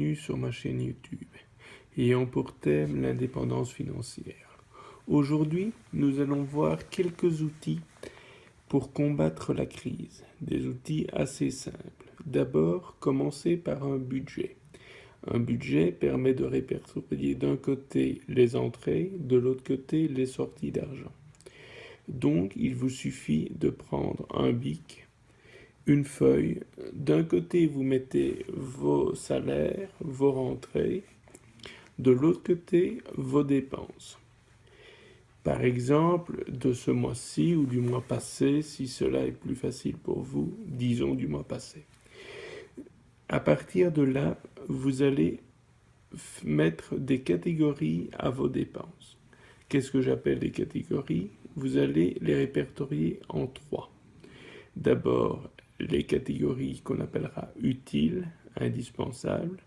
Sur ma chaîne YouTube, ayant pour thème l'indépendance financière. Aujourd'hui, nous allons voir quelques outils pour combattre la crise, des outils assez simples. D'abord, commencer par un budget. Un budget permet de répertorier d'un côté les entrées, de l'autre côté les sorties d'argent. Donc, il vous suffit de prendre un bic, une feuille. D'un côté, vous mettez vos salaires, vos rentrées. De l'autre côté, vos dépenses. Par exemple, de ce mois-ci ou du mois passé, si cela est plus facile pour vous, disons du mois passé. À partir de là, vous allez mettre des catégories à vos dépenses. Qu'est-ce que j'appelle des catégories? Vous allez les répertorier en trois. D'abord, les catégories qu'on appellera utiles, indispensables,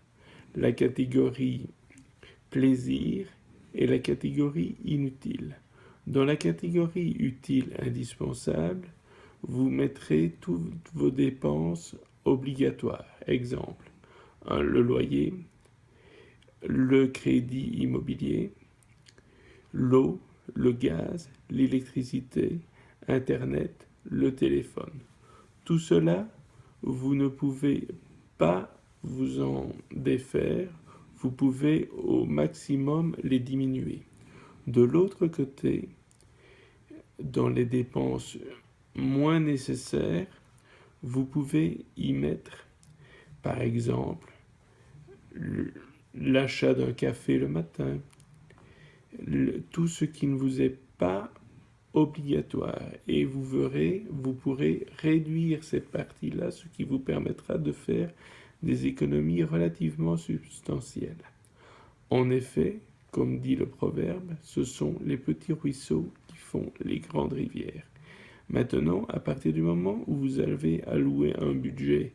la catégorie plaisir et la catégorie inutile. Dans la catégorie utile indispensable, vous mettrez toutes vos dépenses obligatoires. Exemple, le loyer, le crédit immobilier, l'eau, le gaz, l'électricité, Internet, le téléphone. Tout cela, vous ne pouvez pas vous en défaire, vous pouvez au maximum les diminuer. De l'autre côté, dans les dépenses moins nécessaires, vous pouvez y mettre, par exemple, l'achat d'un café le matin, tout ce qui ne vous est pas obligatoire, et vous verrez, vous pourrez réduire cette partie-là, ce qui vous permettra de faire des économies relativement substantielles. En effet, comme dit le proverbe, ce sont les petits ruisseaux qui font les grandes rivières. Maintenant, à partir du moment où vous avez alloué un budget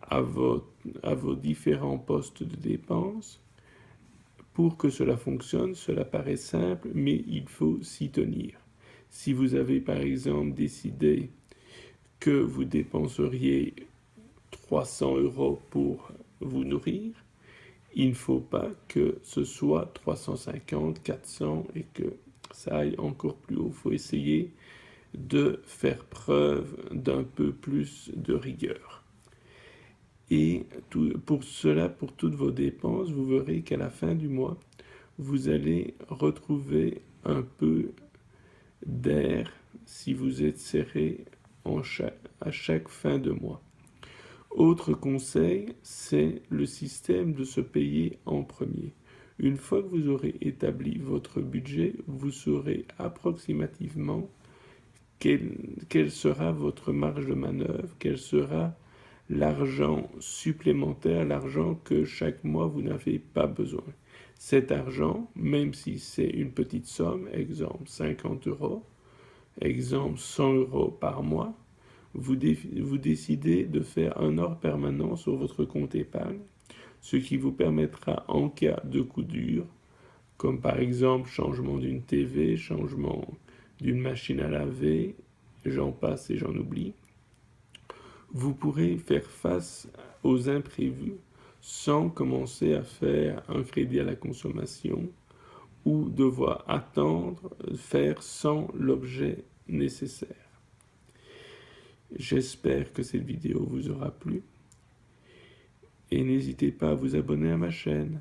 à vos différents postes de dépenses, pour que cela fonctionne, cela paraît simple, mais il faut s'y tenir. Si vous avez par exemple décidé que vous dépenseriez 300 € pour vous nourrir, il ne faut pas que ce soit 350, 400 et que ça aille encore plus haut. Il faut essayer de faire preuve d'un peu plus de rigueur. Et pour cela, pour toutes vos dépenses, vous verrez qu'à la fin du mois, vous allez retrouver un peu d'air si vous êtes serré à chaque fin de mois. Autre conseil, c'est le système de se payer en premier. Une fois que vous aurez établi votre budget, vous saurez approximativement quelle sera votre marge de manœuvre, quel sera l'argent supplémentaire, l'argent que chaque mois vous n'avez pas besoin. Cet argent, même si c'est une petite somme, exemple 50 €, exemple 100 € par mois, vous décidez de faire un ordre permanent sur votre compte épargne, ce qui vous permettra en cas de coup dur, comme par exemple changement d'une TV, changement d'une machine à laver, j'en passe et j'en oublie, vous pourrez faire face aux imprévus sans commencer à faire un crédit à la consommation ou devoir attendre, faire sans l'objet nécessaire. J'espère que cette vidéo vous aura plu et n'hésitez pas à vous abonner à ma chaîne.